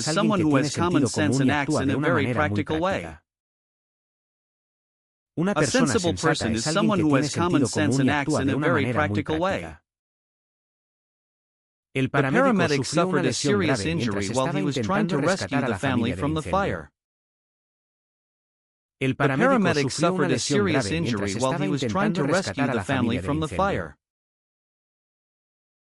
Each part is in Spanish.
is someone who has common sense and acts in a very practical way. A sensible person is someone who has common sense and acts in a very practical way. El The paramedic suffered a serious injury while he was trying to rescue the family from the fire. El The paramédico paramedic sufrió una suffered a lesión serious grave injury mientras while estaba he was trying to intentando rescue rescatar a the la family familia from del the incendio. fire.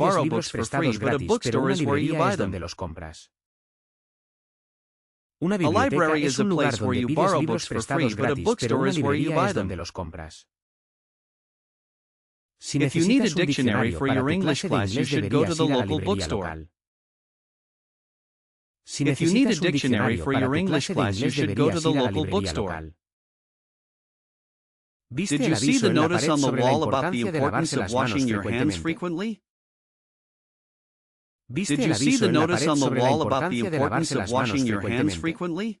borrow libros books for free, prestados but a gratis, pero bookstore una is where you librería buy es donde them. los compras. Una A biblioteca library es is a un lugar place where donde you pides borrow libros books for free, prestados but a gratis, pero bookstore una is where you librería buy es donde them. los compras. Si If you need a necesitas un dictionary diccionario for para your tu English clase de class, you inglés should go to deberías the ir a la local librería bookstore. local. Si If you need a necesitas un dictionary diccionario for para your tu English clase de class, you inglés should go to deberías the ir a la local librería bookstore. local. ¿Viste Did el you see aviso the en la notice pared on the sobre la wall about the importancia de importance lavarse of las manos washing your hands frecuentemente? frequently? ¿Viste Did el you see aviso the en la notice pared on the sobre la wall about the importancia de importance lavarse of las manos washing your hands frecuentemente? frequently?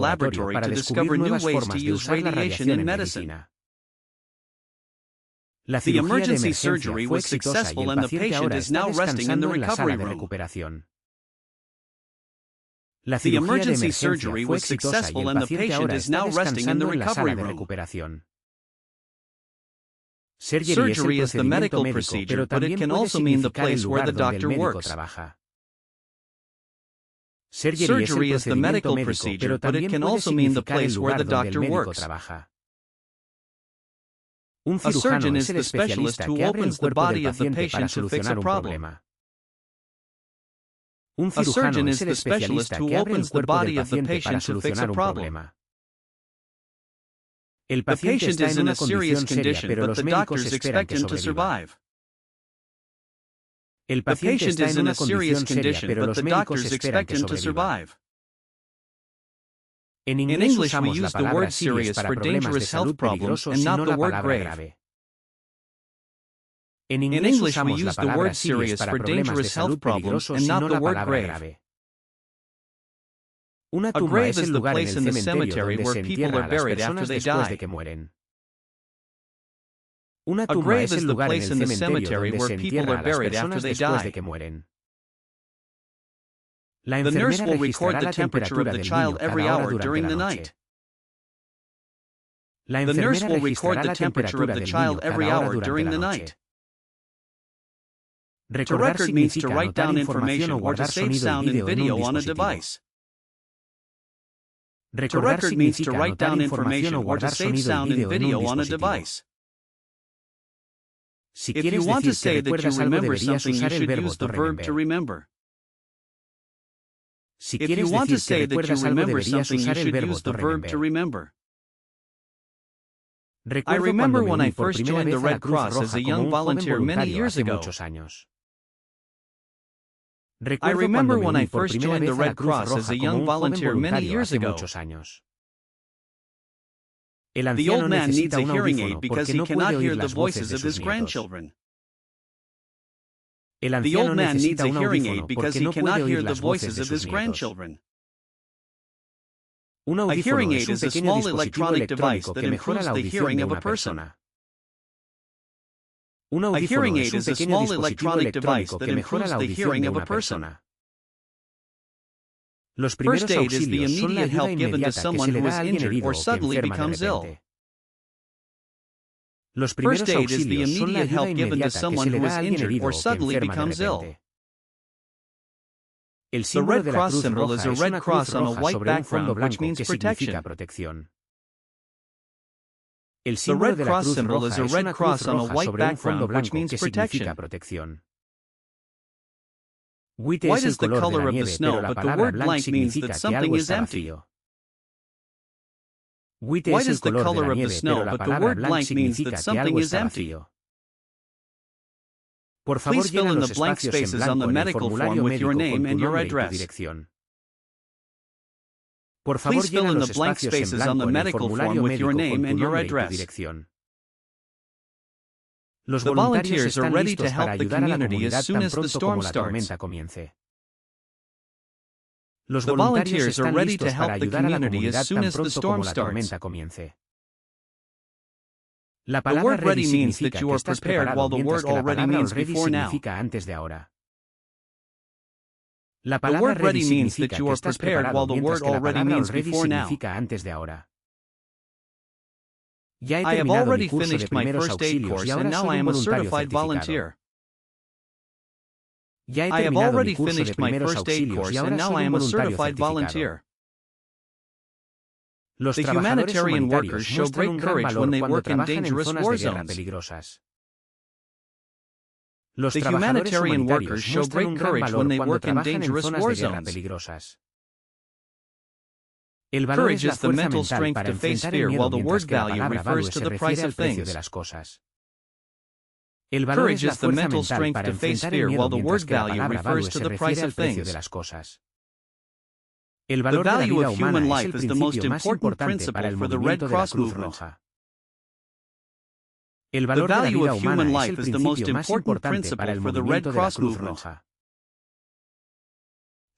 laboratorio para descubrir nuevas formas de usar la radiación en medicina. La cirugía de emergencia fue exitosa y el paciente ahora está descansando en la sala de recuperación. La cirugía de emergencia fue exitosa y el paciente ahora está descansando en la sala de recuperación. Surgery es el medical procedure, pero también puede significar el lugar donde el médico trabaja. Surgery is the medical procedure, but it can also mean the place where the doctor works. Un A surgeon cirujano is es el the specialist especialista who que abre el opens the cuerpo del body of the paciente para patient to fix solucionar a un problem. problema. Un A cirujano surgeon es is el the specialist especialista who que abre el opens the cuerpo del body of the paciente para patient to fix a solucionar un problem. problema. El The paciente patient está is en in una a serious condición seria, condition, pero but los the médicos doctors esperan expect que him to sobreviva. survive. El The paciente patient está is en in una a serious condición seria, condition, pero but los the médicos doctors esperan expect que him to sobreviva. survive. En In inglés English, we usamos la use the palabra word serious serious para for problemas de dangerous salud health problems peligrosos and y not no the la word palabra grave. grave. In En inglés English, we usamos la use the palabra word serious serious para for problemas de dangerous salud health problems peligrosos and y not no the la word palabra grave. grave. Una A tumba grave es is el the lugar en place el in the cementerio cemetery donde where se people entierra are a las buried after personas they después de die. que mueren. Una A tumba grave es is el the lugar en place el in the cementerio cemetery donde where se people entierra are a las buried after personas they después de die. que mueren. La The nurse enfermera will record registrará the la temperature of temperatura the del child niño every cada hora hour durante during la the noche. night. La The nurse enfermera will record registrará the la temperature of temperatura the del child niño every cada hora hour durante during la the noche. night. To Recordar record means to significa write anotar down información o information or to guardar save sonido y sound and vídeo en un video on a dispositivo. device. To Recordar record means to significa write anotar down información information o or to guardar save sonido y sound and vídeo en un video on a dispositivo. device. Si If you quieres want to decir que say that you recuerdas algo, remember deberías something, you usar el should verbo use the to verb to remember. remember. Si If you quieres want to decir que say that you recuerdas algo, remember deberías something, you usar el should verbo use to the verb to remember. remember. I Recuerdo remember cuando me when I uní por first primera joined the vez a la Red Cruz Cross as Roja a como young un joven volunteer many voluntario years hace ago. muchos años. I Recuerdo remember cuando me when I uní por first primera joined the vez a la Red Cruz Cross as Roja a como young un joven volunteer many voluntario years hace ago. muchos años. El The anciano old man needs necesita a un hearing audífono aid because porque he no cannot puede oír hear the las voces voices de of sus his nietos. grandchildren. El The anciano old man needs necesita a un hearing audífono aid because porque he no cannot puede hear oír the las voices voces de of sus his nietos. grandchildren. Un A audífono hearing es aid un is a pequeño small dispositivo electronic device electrónico that que mejora improves la the audición hearing de of a una person. persona. Un A audífono hearing es aid un is a pequeño small dispositivo electronic device electrónico that que mejora improves la the audición hearing de of a una person. persona. Los primeros First aid is the auxilios son la immediate ayuda help given to inmediata que someone se le who da is a alguien injured herido or o que suddenly enferma de becomes ill. repente. Los First primeros aid is the auxilios son la immediate ayuda help given to inmediata que someone se le who da is a alguien injured herido or o que suddenly enferma de becomes ill. repente. El The símbolo Red de la Cross Cruz symbol is Roja a es red una cruz cross on a roja white sobre un fondo background, which blanco means que significa protection. protección. El The símbolo Red de la Cross Cruz symbol Roja is a es red una cruz cross on a roja white sobre un fondo background, which blanco means que significa protection. protección. White White es el is the color de color la of the nieve, snow, pero la but the palabra word blanc blank means significa that que something algo is está empty. vacío. White White es el is the color de color la of the nieve, snow, pero la but the palabra word blanc blank means significa that que something algo is está empty. vacío. Por favor, Please fill llena in los the blank espacios en spaces on blanco the en el medical formulario form with your médico con name tu and your nombre y tu address. dirección. Por favor, Please fill llena in los the blank espacios en spaces on blanco the en el medical formulario form with your médico con name tu and your nombre y tu address. dirección. Los The voluntarios volunteers are están ready to listos para help the ayudar a la community comunidad as soon tan as the pronto como storm la starts. tormenta comience. Los The voluntarios volunteers are están ready to listos para help the ayudar a la community comunidad as soon tan as the pronto como storm la starts. tormenta comience. La The palabra word ready ready means significa that you que are estás prepared, preparado, while the mientras word que la already palabra means already before now. significa antes de ahora. La The palabra word ready ready means significa that you que are estás prepared, preparado, while the mientras word que la already palabra means already before now. significa antes de ahora. Ya he I have terminado mi already curso de finished my primeros first aid auxilios course y and ahora now soy I un am a voluntario certified certificado. volunteer. Ya he I have terminado mi already curso de finished my primeros first aid auxilios course y and ahora now soy I un am a voluntario certified certificado. volunteer. Los The trabajadores humanitarian humanitarios workers show muestran great un gran courage valor when they cuando work in trabajan en dangerous zonas war de guerra zones. peligrosas. Los The trabajadores humanitarian workers humanitarios show muestran great un gran courage valor when they cuando work in trabajan en dangerous zonas war de guerra zones. peligrosas. El valor Courage es la is the fuerza mental mental strength para to face enfrentar el fear, miedo, while the mientras word que la value palabra refers value to se the refiere price al of precio de things. las cosas. El valor Courage es la is the fuerza mental mental strength para to face enfrentar el fear, miedo, while the mientras word que la value palabra value refers to se the refiere price al of precio de things. las cosas. El The valor de la value vida of humana human es life el is the most principio más important importante para principle el for the Red movimiento de la Cross Cruz movement. Roja. El The valor de la value vida of humana human es life el is the most principio más important importante para principle el for the Red movimiento de la Cross Cruz movement. Roja.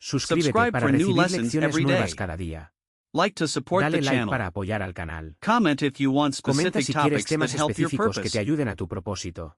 Suscríbete Subscribe para for new recibir lessons lecciones every nuevas day. cada día. Like to support Dale the like channel. para apoyar al canal. Comment if you want Comenta specific si quieres topics that temas help your específicos que purpose. te ayuden a tu propósito.